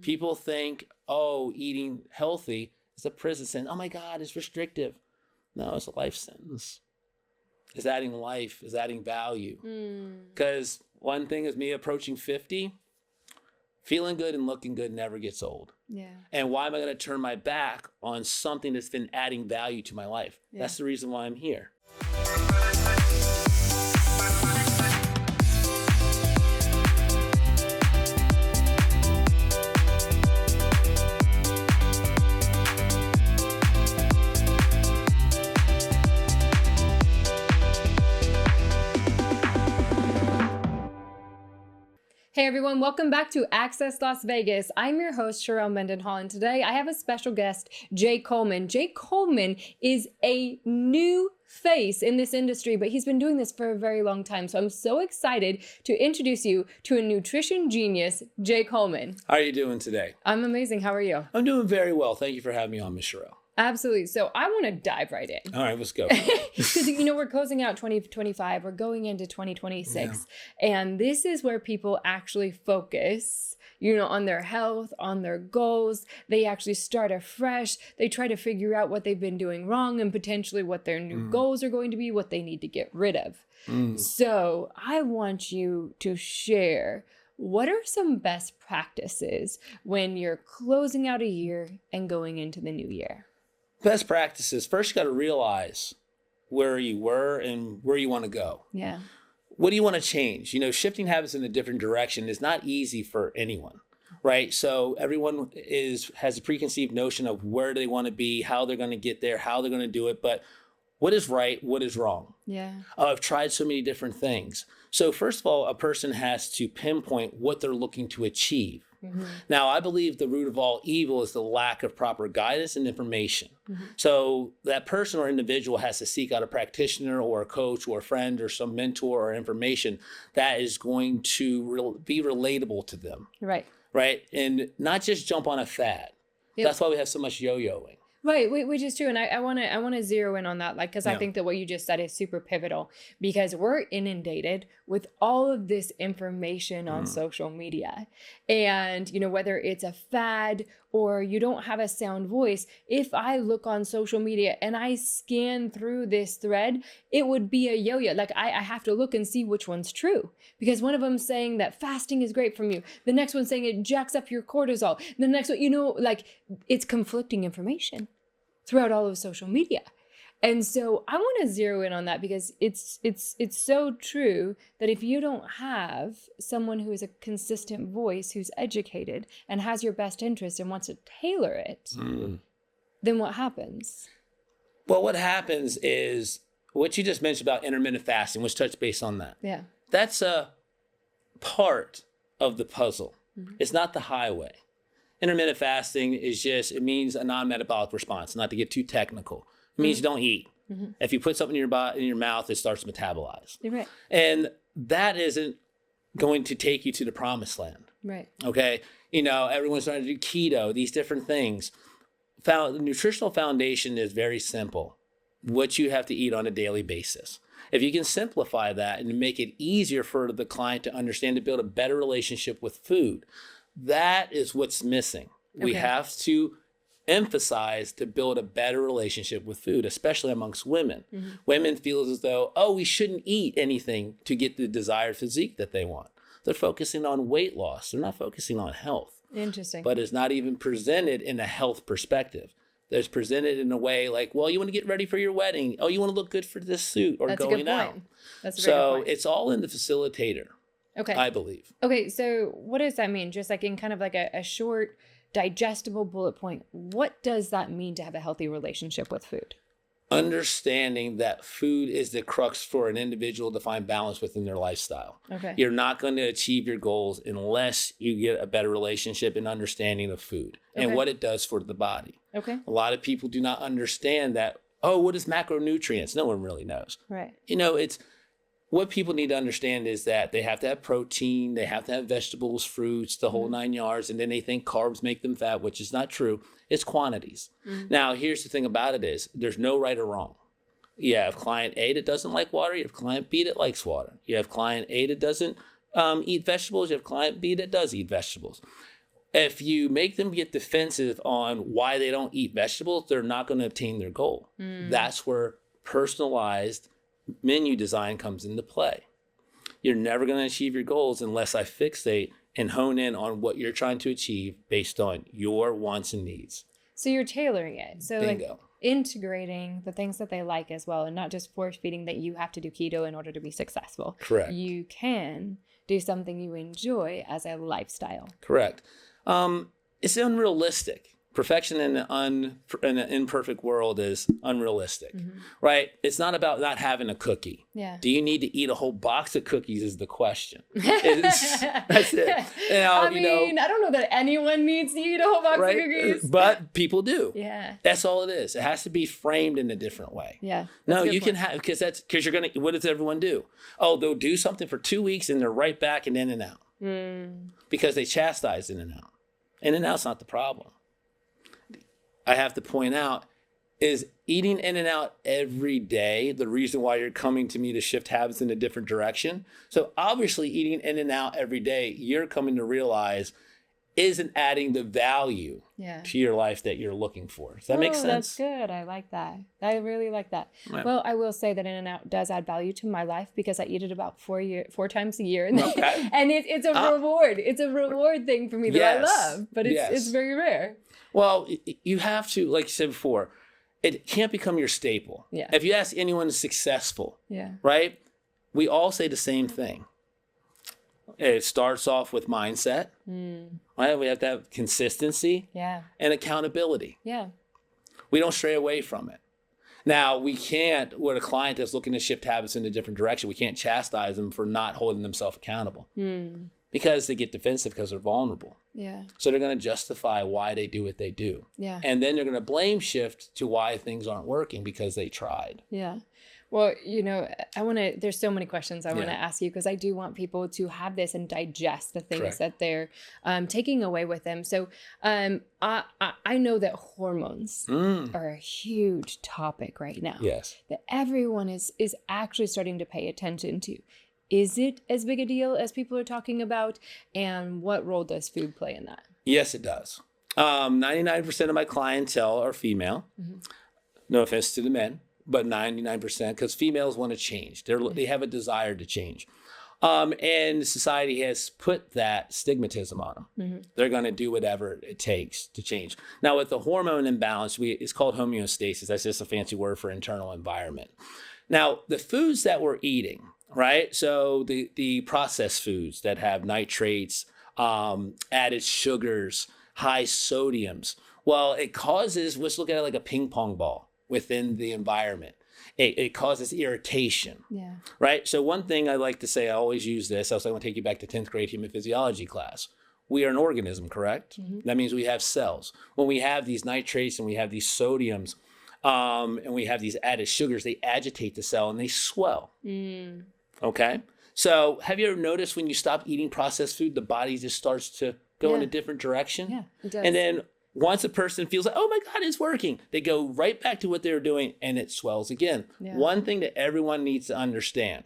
people think, oh, eating healthy is a prison sentence. Oh my God, it's restrictive. No, it's a life sentence. It's adding life, it's adding value. Because one thing is me approaching 50, feeling good and looking good never gets old. Yeah. And why am I going to turn my back on something that's been adding value to my life? Yeah. That's the reason why I'm here. Hey everyone, welcome back to Access Las Vegas. I'm your host, Sharelle Mendenhall, and today I have a special guest, Jay Coleman. Jay Coleman is a new face in this industry, but he's been doing this for a very long time. So I'm so excited to introduce you to a nutrition genius, Jay Coleman. How are you doing today? I'm amazing. How are you? I'm doing very well. Thank you for having me on, Ms. Sharelle. Absolutely. So I want to dive right in. All right, let's go. Because, we're closing out 2025. We're going into 2026. Yeah. And this is where people actually focus, on their health, on their goals. They actually start afresh. They try to figure out what they've been doing wrong and potentially what their new goals are going to be, what they need to get rid of. So I want you to share, what are some best practices when you're closing out a year and going into the new year? Best practices. First, you got to realize where you were and where you want to go. Yeah. What do you want to change? Shifting habits in a different direction is not easy for anyone, right? So everyone has a preconceived notion of where they want to be, how they're going to get there, how they're going to do it. But what is right? What is wrong? Yeah. I've tried so many different things. So first of all, a person has to pinpoint what they're looking to achieve. Now, I believe the root of all evil is the lack of proper guidance and information. So that person or individual has to seek out a practitioner or a coach or a friend or some mentor or information that is going to be relatable to them. Right. Right. And not just jump on a fad. Yep. That's why we have so much yo-yoing. Right, which is true. And I want to zero in on that, because I think that what you just said is super pivotal, because we're inundated with all of this information on social media. And, whether it's a fad or you don't have a sound voice, if I look on social media and I scan through this thread, it would be a yo-yo. Like I have to look and see which one's true, because one of them saying that fasting is great for you. The next one saying it jacks up your cortisol. The next one, it's conflicting information throughout all of social media. And so I want to zero in on that, because it's so true that if you don't have someone who is a consistent voice, who's educated and has your best interest and wants to tailor it, then what happens? Well, what happens is what you just mentioned about intermittent fasting, which touched base on that. Yeah. That's a part of the puzzle. It's not the highway. Intermittent fasting it means a non-metabolic response, not to get too technical. It means you don't eat. If you put something in your mouth, it starts to metabolize. You're right. And that isn't going to take you to the promised land. Right. Okay. Everyone's trying to do keto, these different things. The nutritional foundation is very simple. What you have to eat on a daily basis. If you can simplify that and make it easier for the client to understand, to build a better relationship with food, that is what's missing. Okay. We have to emphasize to build a better relationship with food, especially amongst women. Women feel as though, we shouldn't eat anything to get the desired physique that they want. They're focusing on weight loss. They're not focusing on health. Interesting. But it's not even presented in a health perspective. It's presented in a way like, well, you want to get ready for your wedding. Oh, you want to look good for this suit or That's going a good point. out. That's a very good point. So it's all in the facilitator. Okay. I believe. Okay, so what does that mean? Just like in kind of like a short, digestible bullet point, what does that mean to have a healthy relationship with food? Understanding that food is the crux for an individual to find balance within their lifestyle. Okay. You're not going to achieve your goals unless you get a better relationship and understanding of food and what it does for the body. Okay. A lot of people do not understand that, what is macronutrients? No one really knows. Right. It's what people need to understand is that they have to have protein, they have to have vegetables, fruits, the whole 9 yards, and then they think carbs make them fat, which is not true. It's quantities. Now, here's the thing about it is there's no right or wrong. You have client A that doesn't like water. You have client B that likes water. You have client A that doesn't eat vegetables. You have client B that does eat vegetables. If you make them get defensive on why they don't eat vegetables, they're not going to obtain their goal. That's where personalized menu design comes into play. You're never going to achieve your goals unless I fixate and hone in on what you're trying to achieve based on your wants and needs. So you're tailoring it. So Bingo. like integrating the things that they like as well, and not just force feeding that you have to do keto in order to be successful. Correct. You can do something you enjoy as a lifestyle. Correct. It's unrealistic. Perfection in an imperfect world is unrealistic, right? It's not about not having a cookie. Yeah. Do you need to eat a whole box of cookies is the question. That's it. I don't know that anyone needs to eat a whole box of cookies. But people do. Yeah. That's all it is. It has to be framed in a different way. Yeah. No, you can have, because you're going to, what does everyone do? Oh, they'll do something for 2 weeks and they're right back and in and out. Because they chastise in and out. In and out's not the problem. I have to point out is eating in and out every day the reason why you're coming to me to shift habits in a different direction. So obviously eating in and out every day, you're coming to realize isn't adding the value to your life that you're looking for. Does that make sense? That's good. I like that. I really like that. Right. Well, I will say that In-N-Out does add value to my life because I eat it about 4 times a year. And, and it's a reward. It's a reward thing for me that I love, but it's very rare. Well, you have to, like you said before, it can't become your staple. Yeah. If you ask anyone successful, right, we all say the same thing. It starts off with mindset, right? We have to have consistency and accountability. Yeah. We don't stray away from it. Now, we can't, with a client that's looking to shift habits in a different direction, we can't chastise them for not holding themselves accountable. Because they get defensive because they're vulnerable. Yeah. So they're going to justify why they do what they do. Yeah. And then they're going to blame shift to why things aren't working because they tried. Yeah. Well, there's so many questions I want to ask you because I do want people to have this and digest the things that they're taking away with them. So I know that hormones are a huge topic right now. Yes. That everyone is actually starting to pay attention to. Is it as big a deal as people are talking about? And what role does food play in that? Yes, it does. 99% of my clientele are female. No offense to the men, but 99% because females want to change. They have a desire to change. And society has put that stigmatism on them. They're going to do whatever it takes to change. Now, with the hormone imbalance, it's called homeostasis. That's just a fancy word for internal environment. Now, the foods that we're eating, right? So the processed foods that have nitrates, added sugars, high sodiums. Well, it causes, let's look at it like a ping pong ball within the environment. It causes irritation, right? So one thing I like to say, I always use this, I was going to take you back to 10th grade human physiology class. We are an organism, correct? That means we have cells. When we have these nitrates and we have these sodiums, and we have these added sugars, they agitate the cell and they swell. Okay? So have you ever noticed when you stop eating processed food, the body just starts to go in a different direction? Yeah, it does. And then once a person feels like, oh my God, it's working, they go right back to what they were doing and it swells again. Yeah. One thing that everyone needs to understand,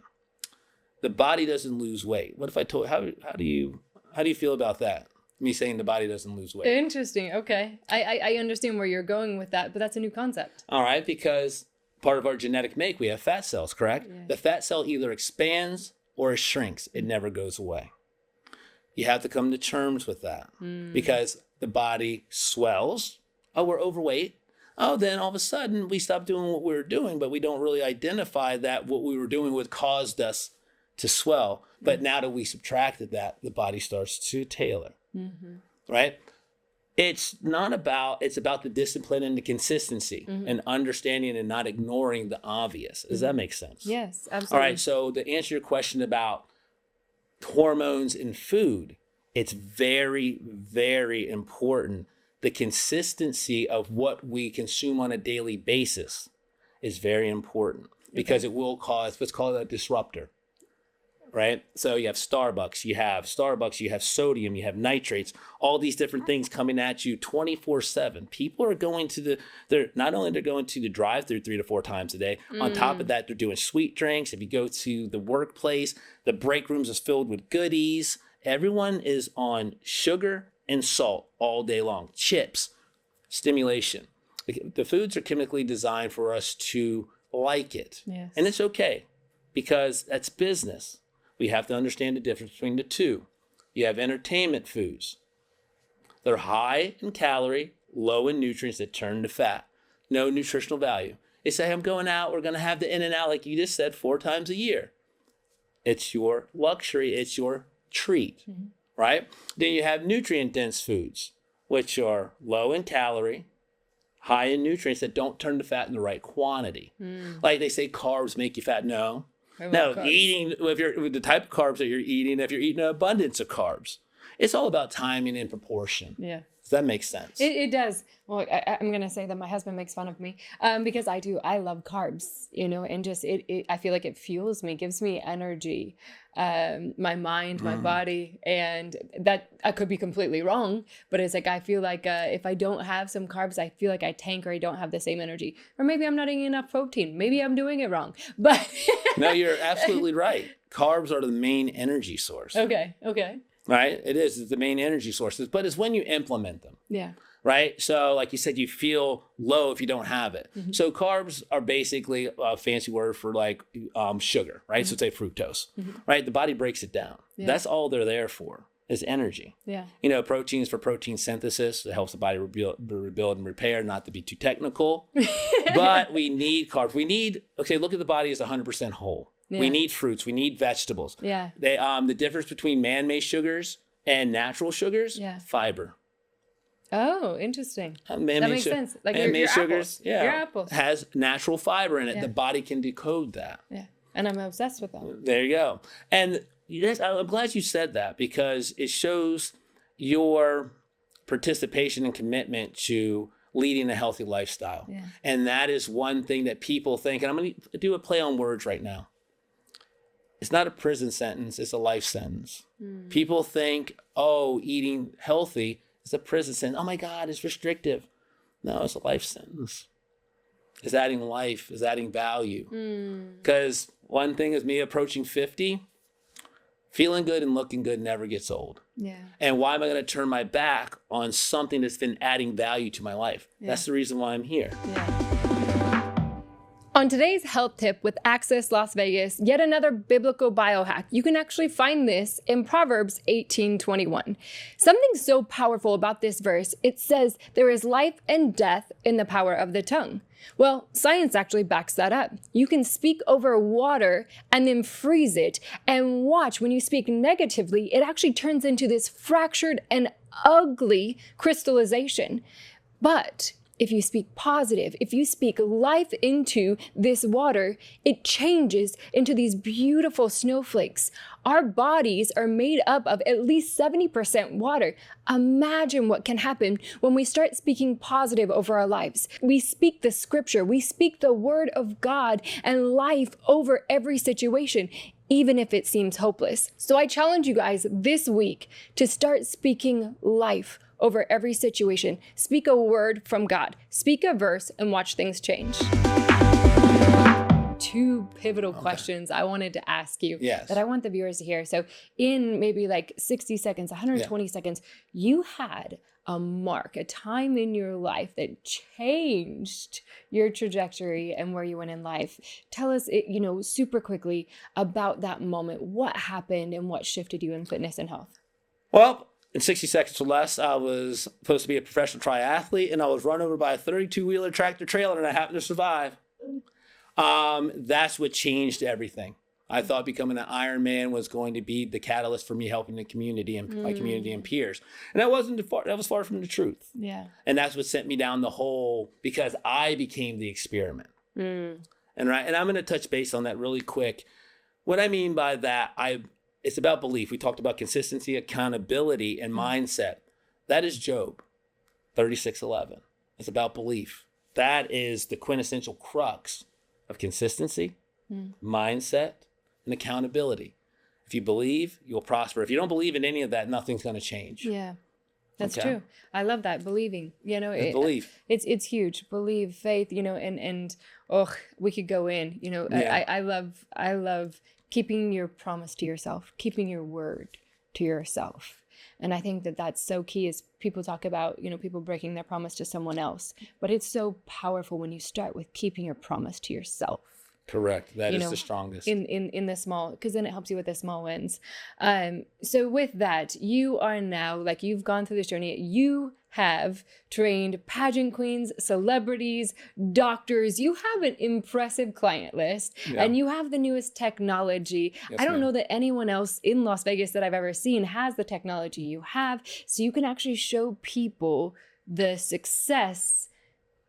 the body doesn't lose weight. What if I told you, how do you feel about that? Me saying the body doesn't lose weight. Interesting. Okay. I understand where you're going with that, but that's a new concept. All right. Because part of our genetic make, we have fat cells, correct? Yeah. The fat cell either expands or it shrinks. It never goes away. You have to come to terms with that because the body swells. Oh, we're overweight. Oh, then all of a sudden we stop doing what we were doing, but we don't really identify that what we were doing what caused us to swell. But now that we subtracted that, the body starts to tailor. Right? It's about the discipline and the consistency and understanding and not ignoring the obvious. Does that make sense? Yes, absolutely. All right. So to answer your question about hormones in food, it's very, very important. The consistency of what we consume on a daily basis is very important because it will cause what's called a disruptor. Right? So you have Starbucks, you have sodium, you have nitrates, all these different things coming at you 24/7. People are going to they're going to the drive-thru 3 to 4 times a day. On top of that, they're doing sweet drinks. If you go to the workplace, the break rooms is filled with goodies. Everyone is on sugar and salt all day long. Chips, stimulation. The foods are chemically designed for us to like it. Yes. And it's okay because that's business. We have to understand the difference between the two. You have entertainment foods. They're high in calorie, low in nutrients that turn to fat. No nutritional value. They say, I'm going out, we're going to have the In-N-Out, like you just said, 4 times a year. It's your luxury, it's your treat, right? Then you have nutrient-dense foods, which are low in calorie, high in nutrients that don't turn to fat in the right quantity. Like they say carbs make you fat. No. No, eating, with the type of carbs that you're eating, if you're eating an abundance of carbs, it's all about timing and proportion. Yeah. Does that make sense? It does. Well, I'm going to say that my husband makes fun of me because I do. I love carbs, and just I feel like it fuels me, gives me energy, my mind, my body. And that I could be completely wrong, but it's like I feel like if I don't have some carbs, I feel like I tank or I don't have the same energy. Or maybe I'm not eating enough protein. Maybe I'm doing it wrong. But no, you're absolutely right. Carbs are the main energy source. Okay. Right? It is. It's the main energy sources, but it's when you implement them. Yeah. Right? So like you said, you feel low if you don't have it. So carbs are basically a fancy word for like sugar, right? So it's like fructose, right? The body breaks it down. Yeah. That's all they're there for is energy. Yeah. Proteins for protein synthesis. It helps the body rebuild and repair, not to be too technical, but we need carbs. Look at the body as 100% whole. Yeah. We need fruits. We need vegetables. Yeah. The difference between man-made sugars and natural sugars, fiber. Oh, interesting. That makes sense. Like your sugars, apples. Your apples has natural fiber in it. The body can decode that. Yeah, and I'm obsessed with that. There you go. And yes, I'm glad you said that because it shows your participation and commitment to leading a healthy lifestyle. Yeah. And that is one thing that people think, and I'm going to do a play on words right now. It's not a prison sentence, it's a life sentence. People think, eating healthy is a prison sentence. Oh my God, it's restrictive. No, it's a life sentence. It's adding life, it's adding value. Because one thing is me approaching 50, feeling good and looking good never gets old. Yeah. And why am I going to turn my back on something that's been adding value to my life? Yeah. That's the reason why I'm here. Yeah. On today's health tip with Access Las Vegas, yet another biblical biohack. You can actually find this in Proverbs 18:21. Something so powerful about this verse, it says there is life and death in the power of the tongue. Well, science actually backs that up. You can speak over water and then freeze it, and watch when you speak negatively, it actually turns into this fractured and ugly crystallization. But if you speak positive, if you speak life into this water, it changes into these beautiful snowflakes. Our bodies are made up of at least 70% water. Imagine what can happen when we start speaking positive over our lives. We speak the scripture, we speak the word of God and life over every situation, even if it seems hopeless. So I challenge you guys this week to start speaking life over every situation. Speak a word from God. Speak a verse and watch things change. 2 pivotal questions I wanted to ask you that I want the viewers to hear. So in maybe like 60 seconds, 120 seconds, you had a mark, a time in your life that changed your trajectory and where you went in life. Tell us, super quickly about that moment. What happened and what shifted you in fitness and health? Well, in 60 seconds or less, I was supposed to be a professional triathlete, and I was run over by a 32-wheeler tractor trailer, and I happened to survive. That's what changed everything. I thought becoming an Ironman was going to be the catalyst for me helping the community and my community and peers. And that was far from the truth. Yeah. And that's what sent me down the hole because I became the experiment. And I'm going to touch base on that really quick. What I mean by that, it's about belief. We talked about consistency, accountability, and mindset. That is Job 36:11. It's about belief. That is the quintessential crux of consistency, mindset, and accountability. If you believe, you'll prosper. If you don't believe in any of that, nothing's going to change. Yeah, that's true. I love that. Believing, belief. It's huge. Believe, faith, and we could go in, I love keeping your promise to yourself, keeping your word to yourself. And I think that that's so key. Is people talk about, people breaking their promise to someone else, but it's so powerful when you start with keeping your promise to yourself. Correct. That is the strongest. In the small, because then it helps you with the small wins. So with that, you are now, like, you've gone through this journey. You have trained pageant queens, celebrities, doctors. You have an impressive client list, and you have the newest technology. Yes, I don't know that anyone else in Las Vegas that I've ever seen has the technology you have. So you can actually show people the success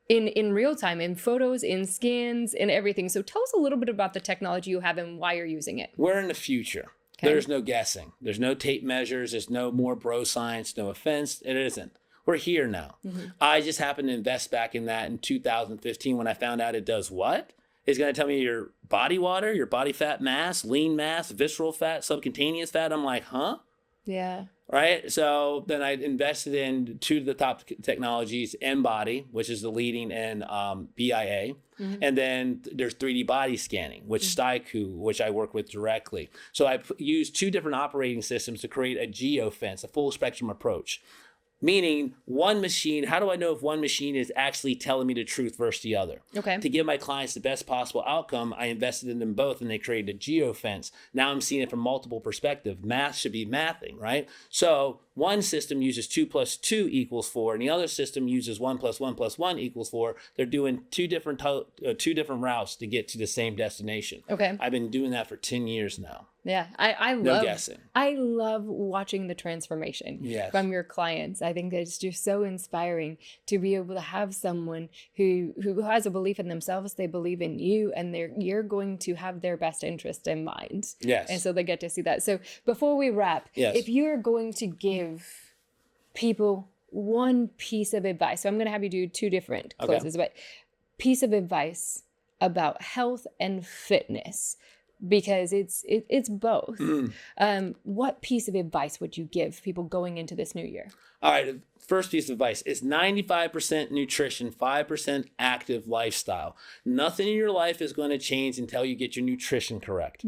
in real time, in photos, in scans, in everything. So tell us a little bit about the technology you have and why you're using it. We're in the future. Okay. There's no guessing. There's no tape measures. There's no more bro science. No offense. It isn't. We're here now. Mm-hmm. I just happened to invest back in that in 2015 when I found out it does what? It's going to tell me your body water, your body fat mass, lean mass, visceral fat, subcutaneous fat. I'm like, huh? Yeah. Right. So then I invested in two of the top technologies, Embody, which is the leading in BIA. Mm-hmm. And then there's 3D body scanning, which Staiku, which I work with directly. So I used two different operating systems to create a geofence, a full spectrum approach. Meaning one machine, how do I know if one machine is actually telling me the truth versus the other? Okay. To give my clients the best possible outcome, I invested in them both and they created a geofence. Now I'm seeing it from multiple perspectives. Math should be mathing, right? So one system uses 2 + 2 = 4, and the other system uses 1 + 1 + 1 = 4. They're doing two different routes to get to the same destination. Okay. I've been doing that for 10 years now. Yeah, I love. No guessing. I love watching the transformation from your clients. I think that it's just so inspiring to be able to have someone who has a belief in themselves. They believe in you, and you're going to have their best interest in mind. Yes. And so they get to see that. So before we wrap, if you're going to give people one piece of advice, so I'm going to have you do two different closes, but piece of advice about health and fitness. Because it's both. What piece of advice would you give people going into this new year? All right. First piece of advice is 95% nutrition, 5% active lifestyle. Nothing in your life is going to change until you get your nutrition correct.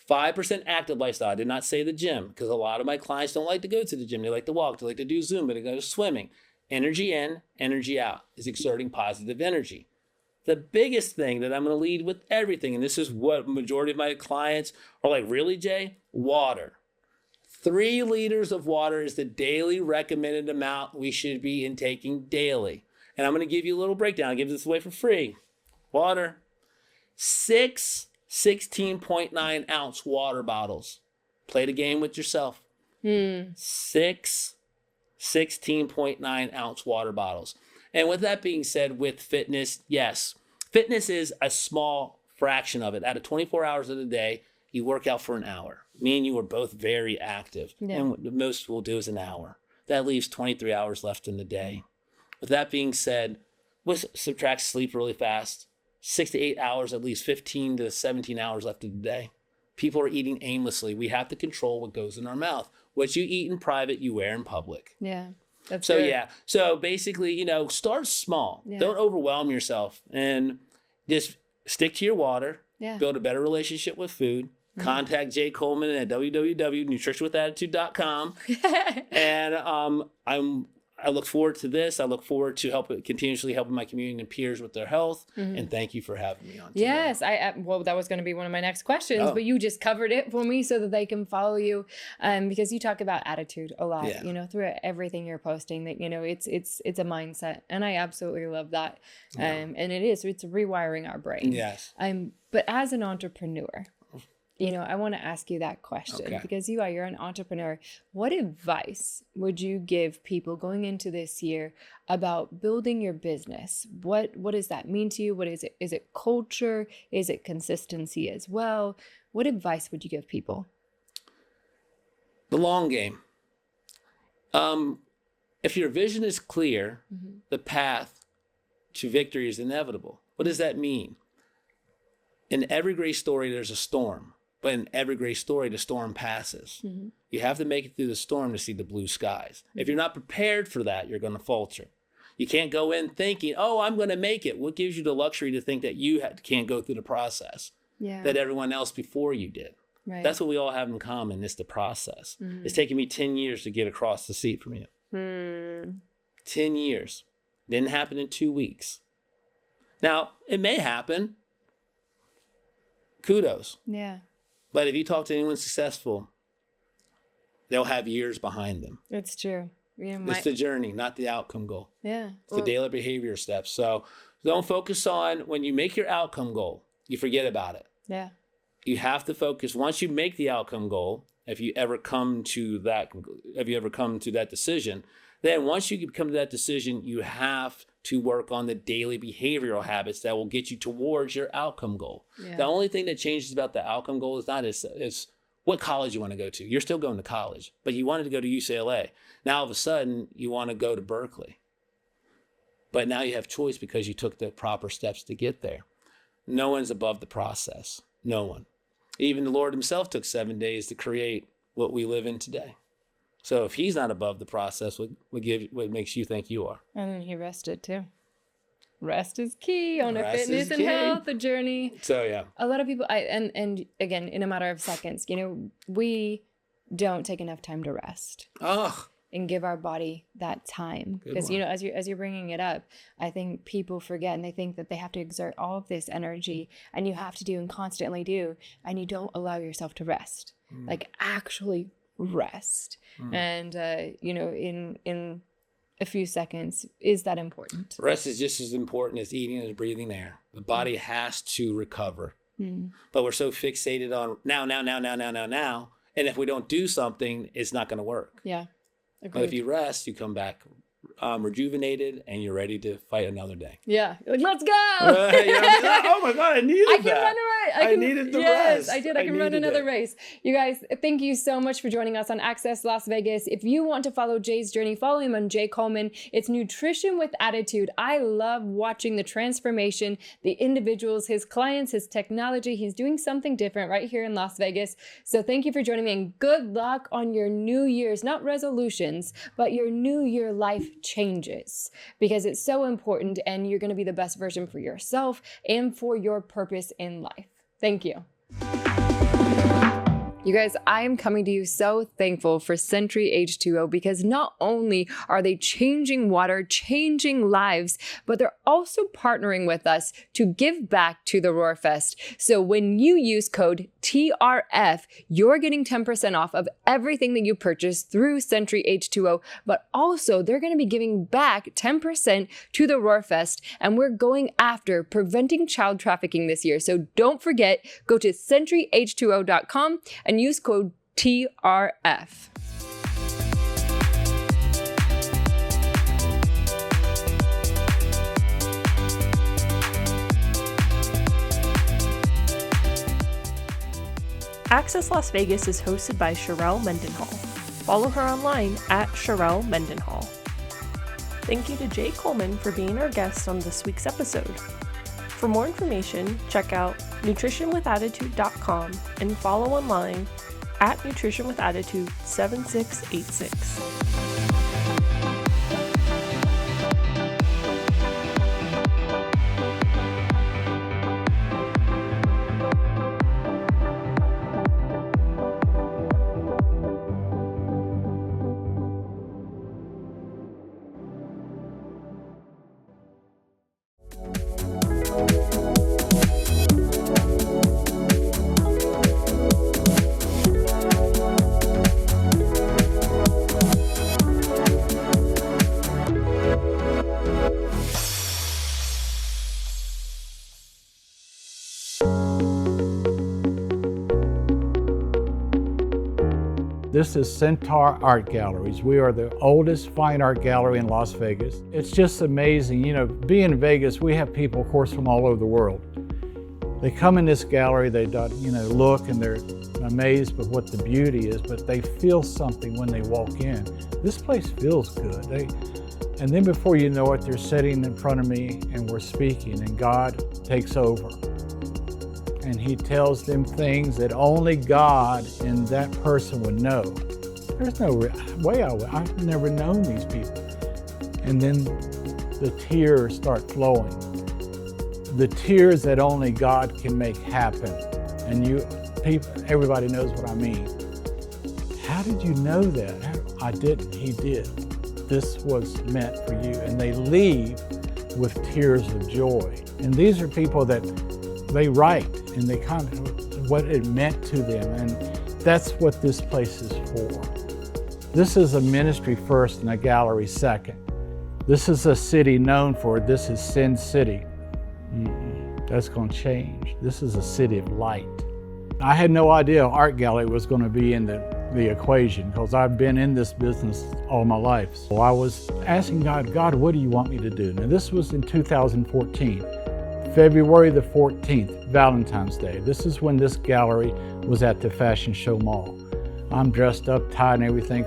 5% active lifestyle. I did not say the gym, because a lot of my clients don't like to go to the gym. They like to walk. They like to do Zumba. They go to swimming. Energy in, energy out is exerting positive energy. The biggest thing that I'm going to lead with everything, and this is what majority of my clients are like, really, Jay? Water. 3 liters of water is the daily recommended amount we should be intaking daily. And I'm going to give you a little breakdown. I'll give this away for free. Water. 6 16.9 ounce water bottles. Play the game with yourself. 6 16.9 ounce water bottles. And with that being said, with fitness, yes, fitness is a small fraction of it. Out of 24 hours of the day, you work out for an hour. Me and you are both very active. Yeah. And what most will do is an hour. That leaves 23 hours left in the day. With that being said, let's subtract sleep really fast. 6 to 8 hours, at least 15 to 17 hours left in the day. People are eating aimlessly. We have to control what goes in our mouth. What you eat in private, you wear in public. Yeah. That's so good. Yeah. So basically, start small. Yeah. Don't overwhelm yourself, and just stick to your water. Yeah. Build a better relationship with food. Contact Jay Coleman at www.nutritionwithattitude.com. And I look forward to this. I look forward to continuously helping my community and peers with their health. And thank you for having me on today. Yes, well, that was going to be one of my next questions, but you just covered it for me so that they can follow you. Because you talk about attitude a lot, through everything you're posting. That it's a mindset, and I absolutely love that. And it's rewiring our brain. Yes. But as an entrepreneur, I want to ask you that question because you're an entrepreneur. What advice would you give people going into this year about building your business? What does that mean to you? What is it? Is it culture? Is it consistency as well? What advice would you give people? The long game. If your vision is clear, the path to victory is inevitable. What does that mean? In every great story, there's a storm. But in every great story, the storm passes. You have to make it through the storm to see the blue skies. If you're not prepared for that, you're going to falter. You can't go in thinking, I'm going to make it. What gives you the luxury to think that you can't go through the process that everyone else before you did? Right. That's what we all have in common. It's the process. It's taken me 10 years to get across the seat from you. 10 years. Didn't happen in 2 weeks. Now, it may happen. Kudos. Yeah. But if you talk to anyone successful, they'll have years behind them. It's true. It's the journey, not the outcome goal. Yeah. It's the daily behavior steps. So don't focus on when you make your outcome goal, you forget about it. Yeah. You have to focus once you make the outcome goal. If you ever come to that decision, then once you come to that decision, you have to work on the daily behavioral habits that will get you towards your outcome goal. Yeah. The only thing that changes about the outcome goal is what college you want to go to. You're still going to college, but you wanted to go to UCLA. Now all of a sudden you want to go to Berkeley. But now you have choice because you took the proper steps to get there. No one's above the process. No one. Even the Lord himself took 7 days to create what we live in today. So if he's not above the process, what makes you think you are? And then he rested too. Rest is key on a fitness and health, a journey. So yeah. A lot of people, and again, in a matter of seconds, we don't take enough time to rest. And give our body that time. Because, as you're bringing it up, I think people forget and they think that they have to exert all of this energy and you have to do and constantly do, and you don't allow yourself to rest. Like actually rest. And, in a few seconds, is that important? Rest is just as important as eating and breathing air. The body has to recover. But we're so fixated on now. And if we don't do something, it's not going to work. Yeah. Agreed. But if you rest, you come back rejuvenated and you're ready to fight another day. Yeah. Like, let's go. Oh my God, I needed that. I needed the rest. I did. I can run another race. You guys, thank you so much for joining us on Access Las Vegas. If you want to follow Jay's journey, follow him on Jay Coleman. It's Nutrition with Attitude. I love watching the transformation, the individuals, his clients, his technology. He's doing something different right here in Las Vegas. So thank you for joining me, and good luck on your New Year's, not resolutions, but your New Year life changes, because it's so important and you're going to be the best version for yourself and for your purpose in life. Thank you. You guys, I am coming to you so thankful for Century H2O, because not only are they changing water, changing lives, but they're also partnering with us to give back to the Roarfest. So when you use code TRF, you're getting 10% off of everything that you purchase through Century H2O, but also they're going to be giving back 10% to the Roarfest, and we're going after preventing child trafficking this year. So don't forget, go to centuryh2o.com and use code TRF. Access Las Vegas is hosted by Sharelle Mendenhall. Follow her online at Sharelle Mendenhall. Thank you to Jay Coleman for being our guest on this week's episode. For more information, check out nutritionwithattitude.com and follow online at nutritionwithattitude7686. This is Centaur Art Galleries. We are the oldest fine art gallery in Las Vegas. It's just amazing. Being in Vegas, we have people, of course, from all over the world. They come in this gallery, they look and they're amazed with what the beauty is, but they feel something when they walk in. This place feels good. And then before you know it, they're sitting in front of me and we're speaking, and God takes over. And he tells them things that only God and that person would know. There's no way I've never known these people. And then the tears start flowing. The tears that only God can make happen. And you Everybody knows what I mean. How did you know that? I didn't. He did. This was meant for you. And they leave with tears of joy. And these are people that they write and they comment what it meant to them. And that's what this place is for. This is a ministry first and a gallery second. This is a city known for, this is Sin City. That's going to change. This is a city of light. I had no idea art gallery was going to be in the equation because I've been in this business all my life. So I was asking God, what do you want me to do? Now this was in 2014, February the 14th, Valentine's Day. This is when this gallery was at the Fashion Show Mall. I'm dressed up, tied and everything,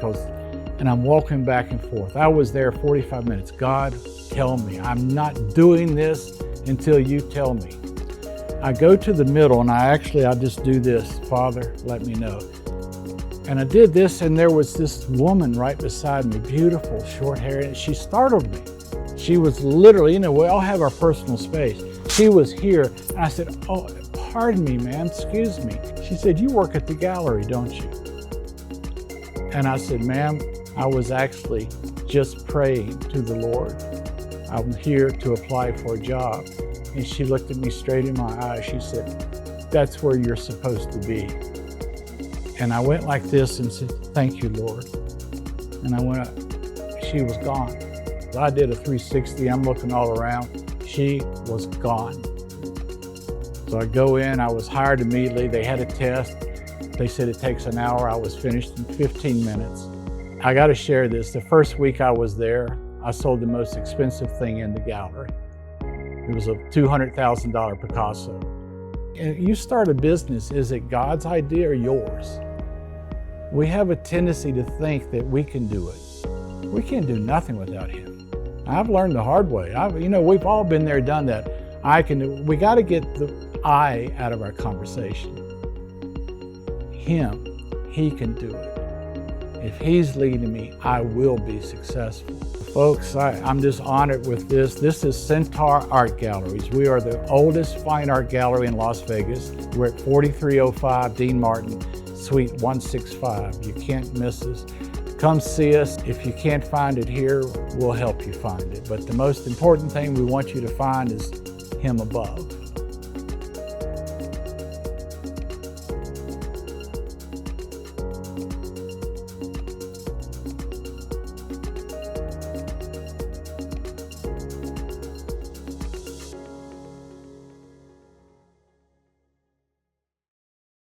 and I'm walking back and forth. I was there 45 minutes. God, tell me. I'm not doing this until you tell me. I go to the middle and I just do this. Father, let me know. And I did this and there was this woman right beside me, beautiful, short hair, and she startled me. She was literally, we all have our personal space. She was here and I said, oh, pardon me, ma'am, excuse me. She said, you work at the gallery, don't you? And I said, ma'am, I was actually just praying to the Lord. I'm here to apply for a job. And she looked at me straight in my eyes. She said, that's where you're supposed to be. And I went like this and said, thank you, Lord. And I went up. She was gone. I did a 360. I'm looking all around. She was gone. So I go in. I was hired immediately. They had a test. They said it takes an hour. I was finished in 15 minutes. I got to share this. The first week I was there, I sold the most expensive thing in the gallery. It was a $200,000 Picasso. And you start a business, is it God's idea or yours? We have a tendency to think that we can do it. We can't do nothing without Him. I've learned the hard way. We've all been there, done that. We got to get the I out of our conversation. Him, He can do it. If He's leading me, I will be successful. Folks, I'm just honored with this. This is Centaur Art Galleries. We are the oldest fine art gallery in Las Vegas. We're at 4305 Dean Martin, Suite 165. You can't miss us. Come see us. If you can't find it here, we'll help you find it. But the most important thing we want you to find is Him above.